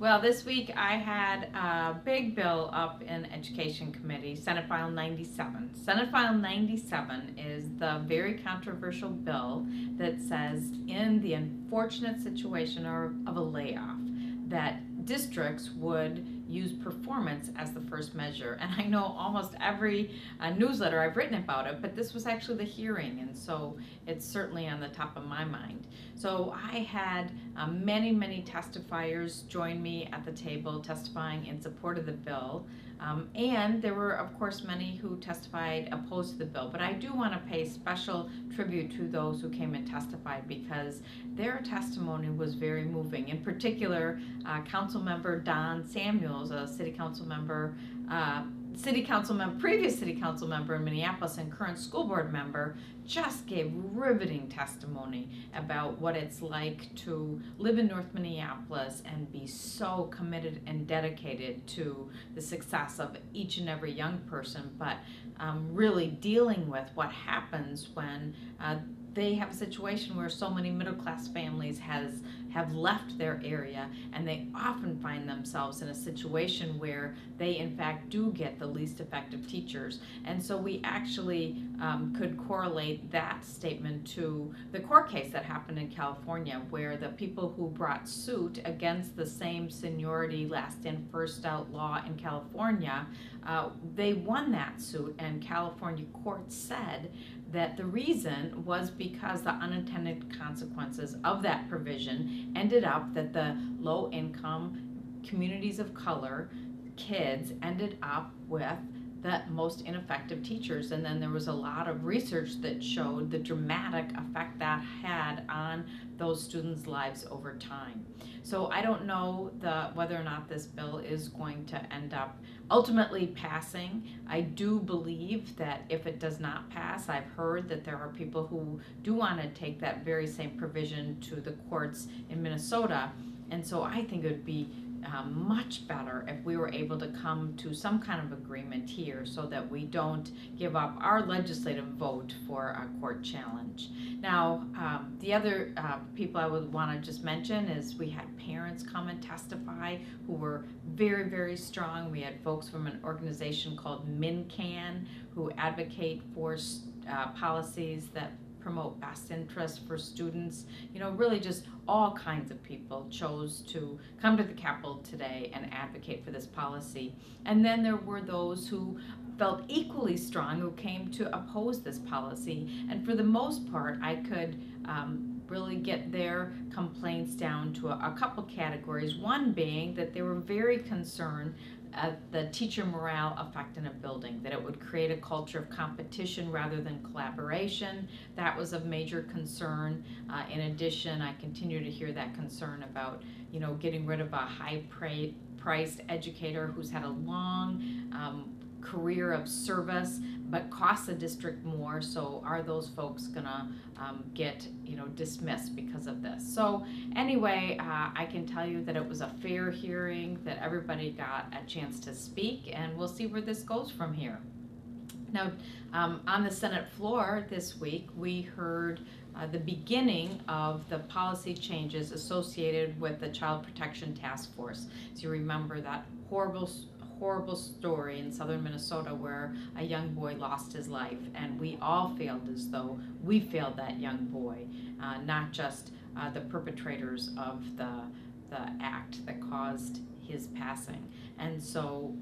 Well, this week I had a big bill up in Education Committee, Senate File 97. Senate File 97 is the very controversial bill that says in the unfortunate situation of a layoff, that districts would use performance as the first measure. And I know almost every newsletter I've written about it, but this was actually the hearing, and so it's certainly on the top of my mind. So I had many testifiers join me at the table testifying in support of the bill. And there were, of course, many who testified opposed to the bill. But I do want to pay special tribute to those who came and testified because their testimony was very moving. In particular, Councilmember Don Samuels, a city council member, previous city council member in Minneapolis and current school board member, just gave riveting testimony about what it's like to live in North Minneapolis and be so committed and dedicated to the success of each and every young person, but really dealing with what happens when they have a situation where so many middle-class families have left their area, and they often find themselves in a situation where they in fact do get the least effective teachers. And so we actually could correlate that statement to the court case that happened in California, where the people who brought suit against the same seniority last in first out law in California, they won that suit, and California court said that the reason was because the unintended consequences of that provision ended up that the low-income communities of color kids ended up with the most ineffective teachers. And then there was a lot of research that showed the dramatic effect that had on those students' lives over time. So I don't know whether or not this bill is going to end up ultimately passing. I do believe that if it does not pass, I've heard that there are people who do want to take that very same provision to the courts in Minnesota. And so I think it would be much better if we were able to come to some kind of agreement here so that we don't give up our legislative vote for a court challenge. Now, the other people I would want to just mention is we had parents come and testify who were very strong. We had folks from an organization called MinCan who advocate for policies that promote best interests for students. You know, really just all kinds of people chose to come to the Capitol today and advocate for this policy. And then there were those who felt equally strong who came to oppose this policy. And for the most part, I could really get their complaints down to a couple categories. One being that they were very concerned the teacher morale effect in a building, that it would create a culture of competition rather than collaboration. That was of major concern. In addition, I continue to hear that concern about, you know, getting rid of a high-priced educator who's had a long career of service but costs the district more. So are those folks gonna get, you know, dismissed because of this? So anyway, I can tell you that it was a fair hearing, that everybody got a chance to speak, and we'll see where this goes from here. Now, on the Senate floor this week, we heard the beginning of the policy changes associated with the Child Protection Task Force. So you remember that horrible story in southern Minnesota where a young boy lost his life, and we all felt as though we failed that young boy, not just the perpetrators of the act that caused his passing. And so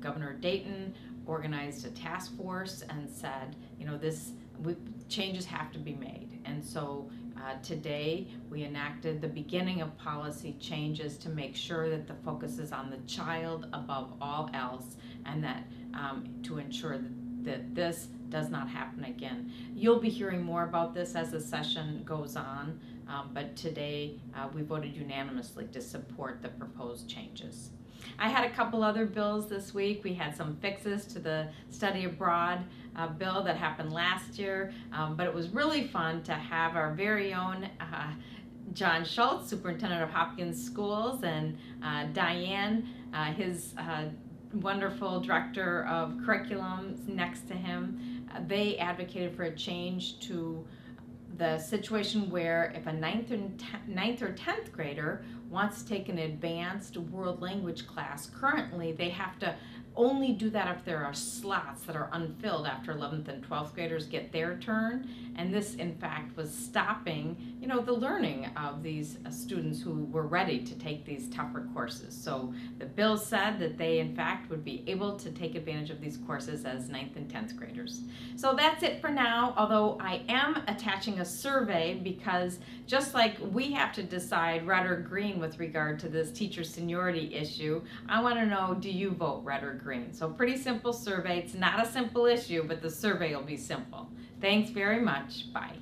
Governor Dayton organized a task force and said, you know, changes have to be made. And so today we enacted the beginning of policy changes to make sure that the focus is on the child above all else, and that to ensure that this does not happen again. You'll be hearing more about this as the session goes on, but today we voted unanimously to support the proposed changes. I had a couple other bills this week. We had some fixes to the study abroad bill that happened last year, but it was really fun to have our very own John Schultz, superintendent of Hopkins Schools, and Diane, his wonderful director of curriculum, next to him. They advocated for a change to the situation where if a ninth or 10th grader wants to take an advanced world language class, currently they have to only do that if there are slots that are unfilled after 11th and 12th graders get their turn. And this, in fact, was stopping, the learning of these students who were ready to take these tougher courses. So the bill said that they, in fact, would be able to take advantage of these courses as 9th and 10th graders. So that's it for now, although I am attaching a survey because just like we have to decide red or green with regard to this teacher seniority issue, I want to know, do you vote red or green? So pretty simple survey. It's not a simple issue, but the survey will be simple. Thanks very much. Bye.